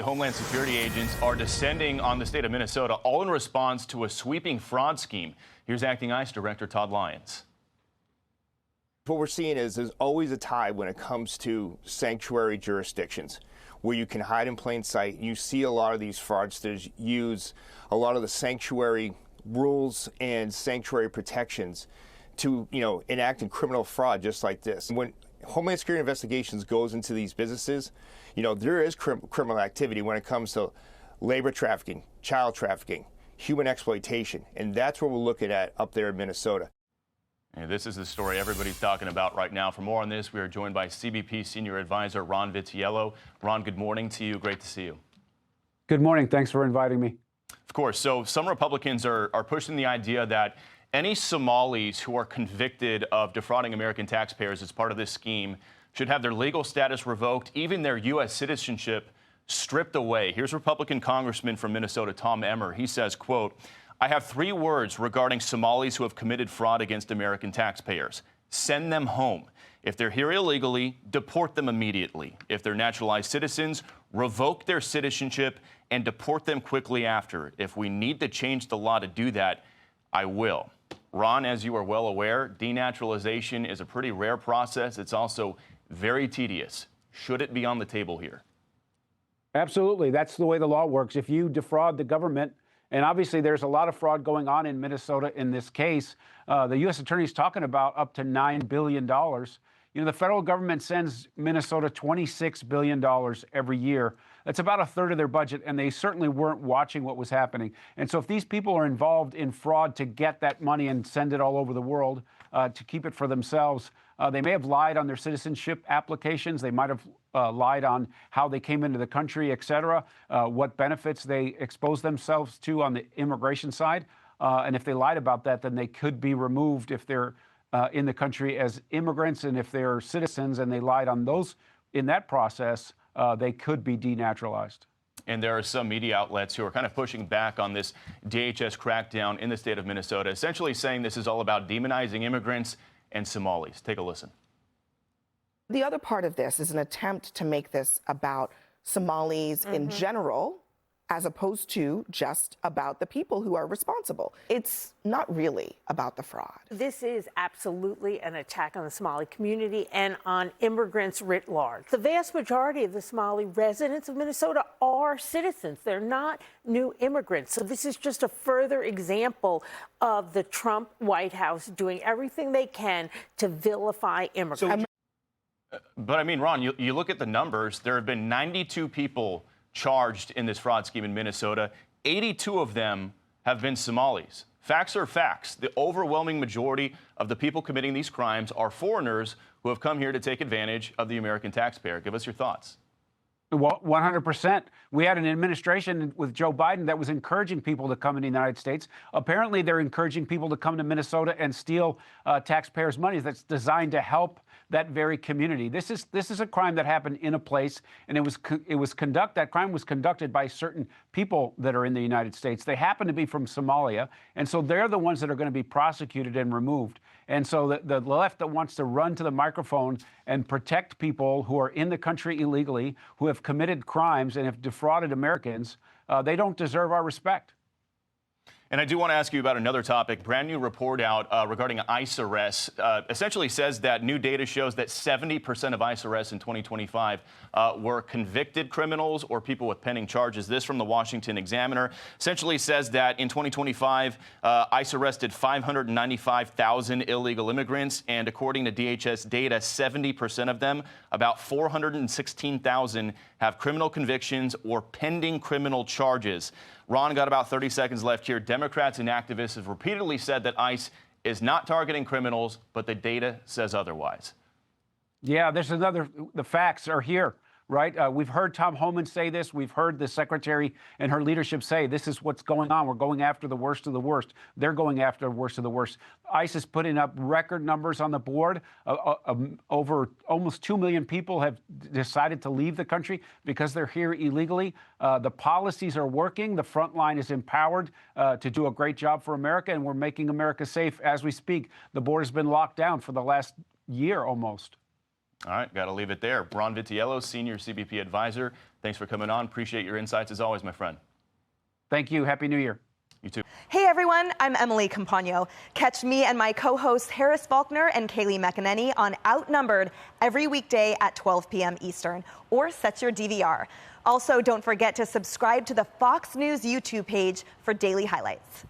Homeland Security agents are descending on the state of Minnesota, all in response to a sweeping fraud scheme. Here's Acting ICE Director Todd Lyons. What we're seeing is there's always a tide when it comes to sanctuary jurisdictions where you can hide in plain sight. You see a lot of these fraudsters use a lot of the sanctuary rules and sanctuary protections to, enact in criminal fraud just like this. When Homeland Security Investigations goes into these businesses, there is criminal activity when it comes to labor trafficking, child trafficking, human exploitation, and that's what we're looking at up there in Minnesota. And this is the story everybody's talking about right now. For more on this, we are joined by CBP Senior Advisor Ron Vitiello. Ron, good morning to you. Great to see you. Good morning. Thanks for inviting me. Of course. So some Republicans are pushing the idea that any Somalis who are convicted of defrauding American taxpayers as part of this scheme should have their legal status revoked, even their U.S. citizenship stripped away. Here's Republican Congressman from Minnesota, Tom Emmer. He says, quote, "I have 3 words regarding Somalis who have committed fraud against American taxpayers. Send them home. If they're here illegally, deport them immediately. If they're naturalized citizens, revoke their citizenship and deport them quickly after. If we need to change the law to do that, I will." Ron, as you are well aware, denaturalization is a pretty rare process. It's also very tedious. Should it be on the table here? Absolutely. That's the way the law works. If you defraud the government, and obviously there's a lot of fraud going on in Minnesota in this case, the U.S. attorney's talking about up to $9 billion. The federal government sends Minnesota $26 billion every year. That's about a third of their budget, and they certainly weren't watching what was happening. And so if these people are involved in fraud to get that money and send it all over the world to keep it for themselves, they may have lied on their citizenship applications. They might have lied on how they came into the country, et cetera, what benefits they exposed themselves to on the immigration side. And if they lied about that, then they could be removed if they're in the country as immigrants, and if they're citizens and they lied on those in that process, they could be denaturalized. And there are some media outlets who are kind of pushing back on this DHS crackdown in the state of Minnesota, essentially saying this is all about demonizing immigrants and Somalis. Take a listen. The other part of this is an attempt to make this about Somalis in general, as opposed to just about the people who are responsible. It's not really about the fraud. This is absolutely an attack on the Somali community and on immigrants writ large. The vast majority of the Somali residents of Minnesota are citizens. They're not new immigrants. So this is just a further example of the Trump White House doing everything they can to vilify immigrants. But I mean, Ron, you look at the numbers. There have been 92 people charged in this fraud scheme in Minnesota. 82 of them have been Somalis. Facts are facts. The overwhelming majority of the people committing these crimes are foreigners who have come here to take advantage of the American taxpayer. Give us your thoughts. Well, 100%. We had an administration with Joe Biden that was encouraging people to come in the United States. Apparently, they're encouraging people to come to Minnesota and steal taxpayers' money that's designed to help that very community. This is a crime that happened in a place, and that crime was conducted by certain people that are in the United States. They happen to be from Somalia, and so they're the ones that are going to be prosecuted and removed. And so the left that wants to run to the microphone and protect people who are in the country illegally, who have committed crimes and have defrauded Americans, they don't deserve our respect. And I do want to ask you about another topic. Brand new report out regarding ICE arrests essentially says that new data shows that 70% of ICE arrests in 2025 were convicted criminals or people with pending charges. This from the Washington Examiner essentially says that in 2025, ICE arrested 595,000 illegal immigrants. And according to DHS data, 70% of them, about 416,000, have criminal convictions or pending criminal charges. Ron, got about 30 seconds left here. Democrats and activists have repeatedly said that ICE is not targeting criminals, but the data says otherwise. Yeah, the facts are here, right? We've heard Tom Homan say this. We've heard the secretary and her leadership say this is what's going on. We're going after the worst of the worst. They're going after the worst of the worst. ICE is putting up record numbers on the board. Over almost 2 million people have decided to leave the country because they're here illegally. The policies are working. The front line is empowered to do a great job for America, and we're making America safe as we speak. The border's been locked down for the last year almost. All right, got to leave it there. Ron Vitiello, Senior CBP Advisor, thanks for coming on. Appreciate your insights as always, my friend. Thank you. Happy New Year. You too. Hey everyone, I'm Emily Campagno. Catch me and my co-hosts Harris Faulkner and Kaylee McEnany on Outnumbered every weekday at 12 p.m. Eastern, or set your DVR. Also, don't forget to subscribe to the Fox News YouTube page for daily highlights.